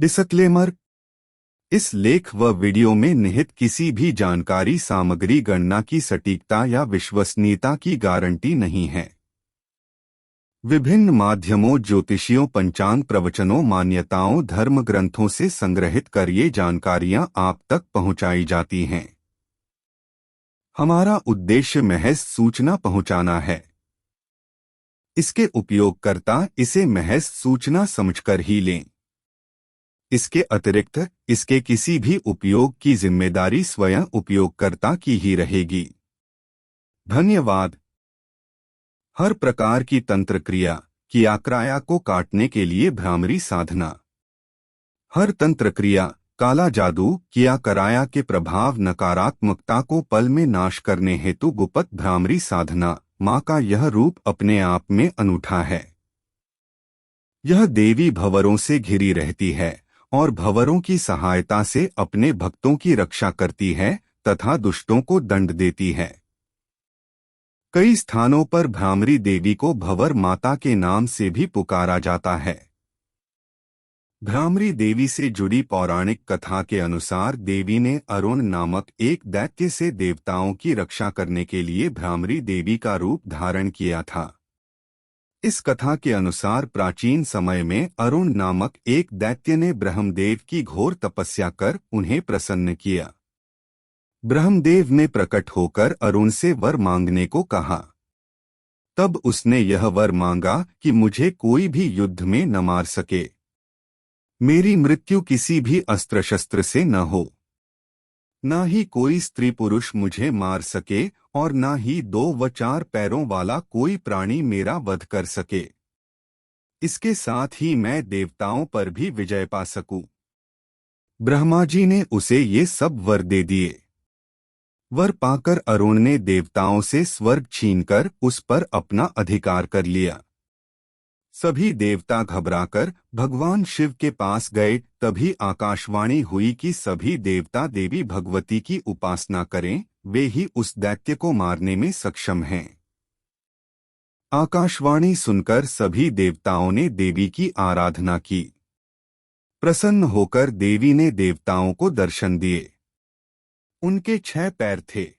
Disclaimer. इस लेख व वीडियो में निहित किसी भी जानकारी सामग्री गणना की सटीकता या विश्वसनीयता की गारंटी नहीं है। विभिन्न माध्यमों, ज्योतिषियों, पंचांग प्रवचनों, मान्यताओं, धर्म ग्रंथों से संग्रहित कर ये जानकारियां आप तक पहुंचाई जाती हैं। हमारा उद्देश्य महज सूचना पहुंचाना है। इसके उपयोगकर्ता इसे महज सूचना समझकर ही लें। इसके अतिरिक्त इसके किसी भी उपयोग की जिम्मेदारी स्वयं उपयोगकर्ता की ही रहेगी। धन्यवाद। हर प्रकार की तंत्र क्रिया क्रिया को काटने के लिए भ्रामरी साधना। हर तंत्र क्रिया, काला जादू, क्रिया के प्रभाव, नकारात्मकता को पल में नाश करने हेतु गुप्त भ्रामरी साधना माँ का यह रूप अपने आप में अनूठा है। यह देवी भंवरों से घिरी रहती है और भंवरों की सहायता से अपने भक्तों की रक्षा करती है तथा दुष्टों को दंड देती है। कई स्थानों पर भ्रामरी देवी को भंवर माता के नाम से भी पुकारा जाता है। भ्रामरी देवी से जुड़ी पौराणिक कथा के अनुसार देवी ने अरुण नामक एक दैत्य से देवताओं की रक्षा करने के लिए भ्रामरी देवी का रूप धारण किया था। इस कथा के अनुसार प्राचीन समय में अरुण नामक एक दैत्य ने ब्रह्मदेव की घोर तपस्या कर उन्हें प्रसन्न किया। ब्रह्मदेव ने प्रकट होकर अरुण से वर मांगने को कहा। तब उसने यह वर मांगा कि मुझे कोई भी युद्ध में न मार सके, मेरी मृत्यु किसी भी अस्त्र शस्त्र से न हो, न ही कोई स्त्री पुरुष मुझे मार सके और न ही 2 व 4 पैरों वाला कोई प्राणी मेरा वध कर सके। इसके साथ ही मैं देवताओं पर भी विजय पा सकूं। ब्रह्मा जी ने उसे ये सब वर दे दिए। वर पाकर अरुण ने देवताओं से स्वर्ग छीनकर उस पर अपना अधिकार कर लिया। सभी देवता घबराकर भगवान शिव के पास गए। तभी आकाशवाणी हुई कि सभी देवता देवी भगवती की उपासना करें, वे ही उस दैत्य को मारने में सक्षम हैं। आकाशवाणी सुनकर सभी देवताओं ने देवी की आराधना की। प्रसन्न होकर देवी ने देवताओं को दर्शन दिए। उनके 6 पैर थे।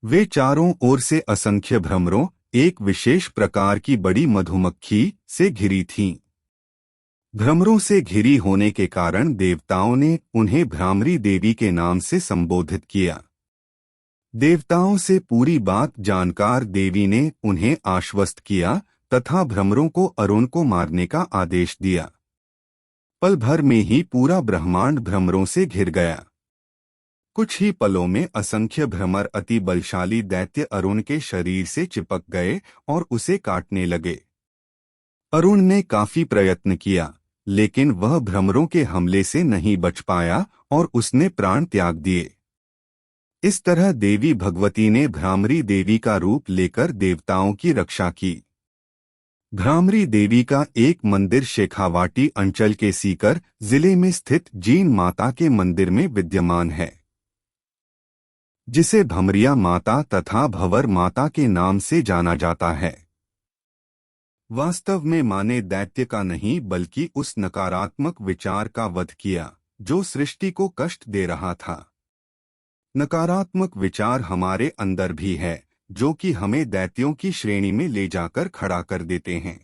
वे चारों ओर से असंख्य भ्रमरों, एक विशेष प्रकार की बड़ी मधुमक्खी से घिरी थीं। भ्रमरों से घिरी होने के कारण देवताओं ने उन्हें भ्रामरी देवी के नाम से संबोधित किया। देवताओं से पूरी बात जानकार देवी ने उन्हें आश्वस्त किया तथा भ्रमरों को अरुण को मारने का आदेश दिया। पल भर में ही पूरा ब्रह्मांड भ्रमरों से घिर गया। कुछ ही पलों में असंख्य भ्रमर अति बलशाली दैत्य अरुण के शरीर से चिपक गए और उसे काटने लगे। अरुण ने काफी प्रयत्न किया, लेकिन वह भ्रमरों के हमले से नहीं बच पाया और उसने प्राण त्याग दिए। इस तरह देवी भगवती ने भ्रामरी देवी का रूप लेकर देवताओं की रक्षा की। भ्रामरी देवी का एक मंदिर शेखावाटी अंचल के सीकर जिले में स्थित जीन माता के मंदिर में विद्यमान है, जिसे भमरिया माता तथा भंवर माता के नाम से जाना जाता है। वास्तव में माँ ने दैत्य का नहीं बल्कि उस नकारात्मक विचार का वध किया जो सृष्टि को कष्ट दे रहा था। नकारात्मक विचार हमारे अंदर भी है, जो कि हमें दैत्यों की श्रेणी में ले जाकर खड़ा कर देते हैं।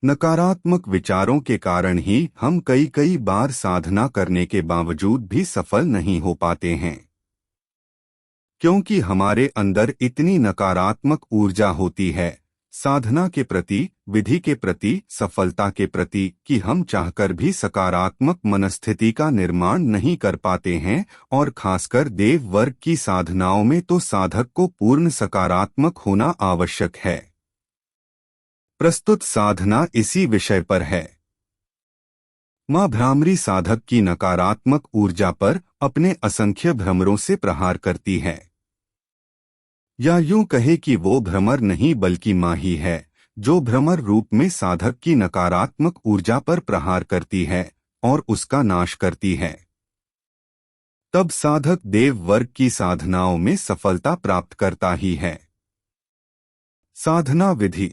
नकारात्मक विचारों के कारण ही हम कई बार साधना करने के बावजूद भी सफल नहीं हो पाते हैं, क्योंकि हमारे अंदर इतनी नकारात्मक ऊर्जा होती है साधना के प्रति, विधि के प्रति, सफलता के प्रति, कि हम चाहकर भी सकारात्मक मनस्थिति का निर्माण नहीं कर पाते हैं। और खासकर देव वर्ग की साधनाओं में तो साधक को पूर्ण सकारात्मक होना आवश्यक है। प्रस्तुत साधना इसी विषय पर है। माँ भ्रामरी साधक की नकारात्मक ऊर्जा पर अपने असंख्य भ्रमरों से प्रहार करती है, या यूं कहे कि वो भ्रमर नहीं बल्कि माँ ही है जो भ्रमर रूप में साधक की नकारात्मक ऊर्जा पर प्रहार करती है और उसका नाश करती है। तब साधक देव वर्ग की साधनाओं में सफलता प्राप्त करता ही है। साधना विधि।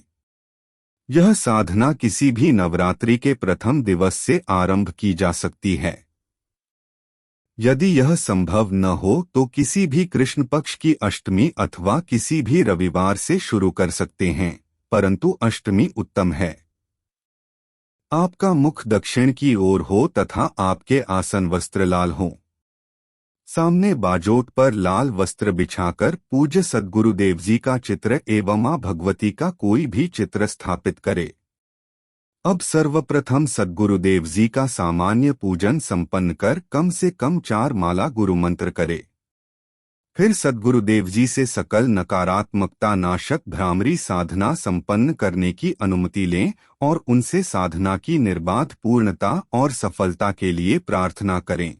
यह साधना किसी भी नवरात्रि के प्रथम दिवस से आरंभ की जा सकती है। यदि यह संभव न हो तो किसी भी कृष्ण पक्ष की अष्टमी अथवा किसी भी रविवार से शुरू कर सकते हैं, परंतु अष्टमी उत्तम है। आपका मुख दक्षिण की ओर हो तथा आपके आसन वस्त्र लाल हों। सामने बाजोट पर लाल वस्त्र बिछाकर पूज्य सद्गुरुदेव जी का चित्र एवं मां भगवती का कोई भी चित्र स्थापित करे। अब सर्वप्रथम सद्गुरुदेव जी का सामान्य पूजन संपन्न कर कम से कम 4 माला गुरु मंत्र करे। फिर सद्गुरुदेव जी से सकल नकारात्मकता नाशक भ्रामरी साधना संपन्न करने की अनुमति लें और उनसे साधना की निर्बाध पूर्णता और सफलता के लिए प्रार्थना करें।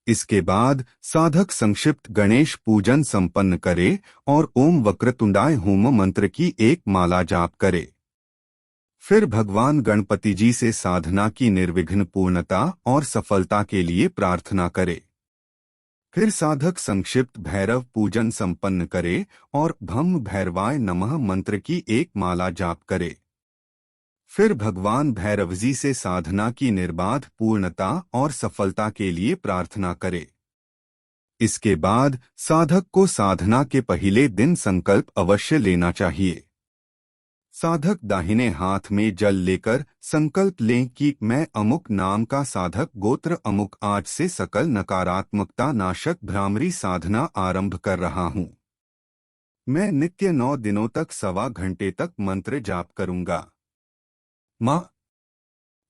इसके बाद साधक संक्षिप्त गणेश पूजन संपन्न करे और ओम वक्रतुंडाय होम मंत्र की एक माला जाप करे। फिर भगवान गणपति जी से साधना की निर्विघ्न पूर्णता और सफलता के लिए प्रार्थना करे। फिर साधक संक्षिप्त भैरव पूजन संपन्न करे और भम भैरवाय नमः मंत्र की एक माला जाप करे। फिर भगवान भैरव जी से साधना की निर्बाध पूर्णता और सफलता के लिए प्रार्थना करे। इसके बाद साधक को साधना के पहले दिन संकल्प अवश्य लेना चाहिए। साधक दाहिने हाथ में जल लेकर संकल्प लें कि मैं अमुक नाम का साधक गोत्र अमुक आज से सकल नकारात्मकता नाशक भ्रामरी साधना आरंभ कर रहा हूँ। मैं नित्य 9 दिनों तक 1.25 घंटे तक मंत्र जाप करूंगा। माँ,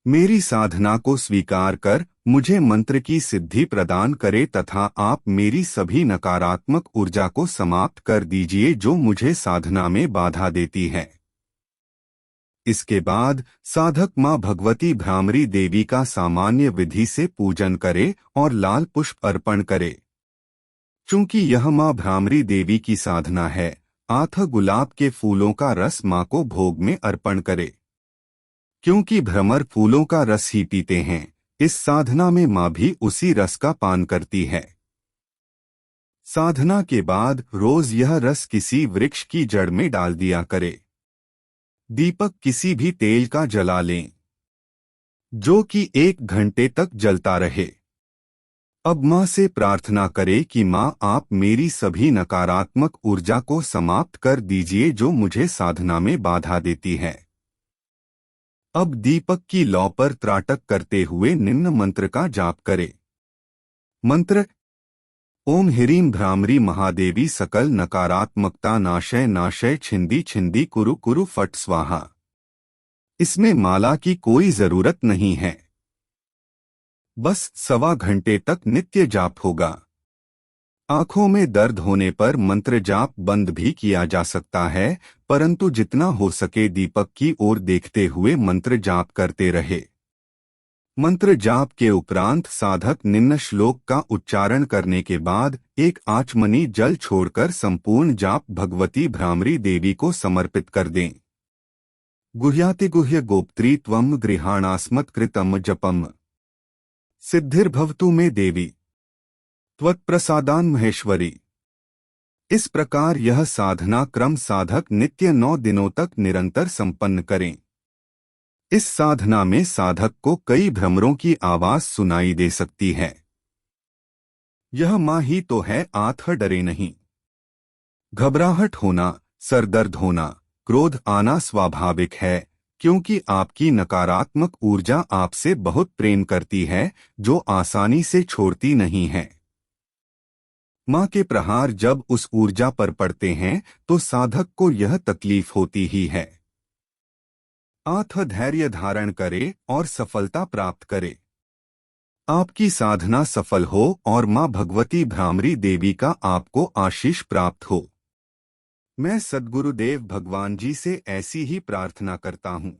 मेरी साधना को स्वीकार कर मुझे मंत्र की सिद्धि प्रदान करे तथा आप मेरी सभी नकारात्मक ऊर्जा को समाप्त कर दीजिए जो मुझे साधना में बाधा देती है। इसके बाद साधक मां भगवती भ्रामरी देवी का सामान्य विधि से पूजन करे और लाल पुष्प अर्पण करे। चूंकि यह मां भ्रामरी देवी की साधना है, अतः गुलाब के फूलों का रस मां को भोग में अर्पण करे। क्योंकि भ्रमर फूलों का रस ही पीते हैं, इस साधना में मां भी उसी रस का पान करती है। साधना के बाद रोज यह रस किसी वृक्ष की जड़ में डाल दिया करे। दीपक किसी भी तेल का जला लें, जो कि 1 घंटे तक जलता रहे। अब मां से प्रार्थना करे कि मां आप मेरी सभी नकारात्मक ऊर्जा को समाप्त कर दीजिए जो मुझे साधना में बाधा देती है। अब दीपक की लौ पर त्राटक करते हुए निम्न मंत्र का जाप करे। मंत्र: ओम ह्रीं भ्रामरी महादेवी सकल नकारात्मकता नाशय नाशय छिंदी छिंदी कुरु कुरु फट स्वाहा। इसमें माला की कोई जरूरत नहीं है, बस 1.25 घंटे तक नित्य जाप होगा। आंखों में दर्द होने पर मंत्र जाप बंद भी किया जा सकता है, परंतु जितना हो सके दीपक की ओर देखते हुए मंत्र जाप करते रहे। मंत्र जाप के उपरांत साधक निम्न श्लोक का उच्चारण करने के बाद एक आचमनी जल छोड़कर संपूर्ण जाप भगवती भ्रामरी देवी को समर्पित कर दें। गुह्यातिगुह्य गोप्त्री त्वं गृहाणास्मत्कृतम जपम सिद्धिर्भवतु मे देवी त्वत्प्रसादान महेश्वरी। इस प्रकार यह साधना क्रम साधक नित्य 9 दिनों तक निरंतर संपन्न करें। इस साधना में साधक को कई भ्रमरों की आवाज सुनाई दे सकती है। यह मां ही तो है, आत्ह डरे नहीं। घबराहट होना, सरदर्द होना, क्रोध आना स्वाभाविक है, क्योंकि आपकी नकारात्मक ऊर्जा आपसे बहुत प्रेम करती है, जो आसानी से छोड़ती नहीं है। मां के प्रहार जब उस ऊर्जा पर पड़ते हैं तो साधक को यह तकलीफ होती ही है। अतः धैर्य धारण करे और सफलता प्राप्त करे। आपकी साधना सफल हो और मां भगवती भ्रामरी देवी का आपको आशीष प्राप्त हो। मैं सद्गुरुदेव भगवान जी से ऐसी ही प्रार्थना करता हूँ।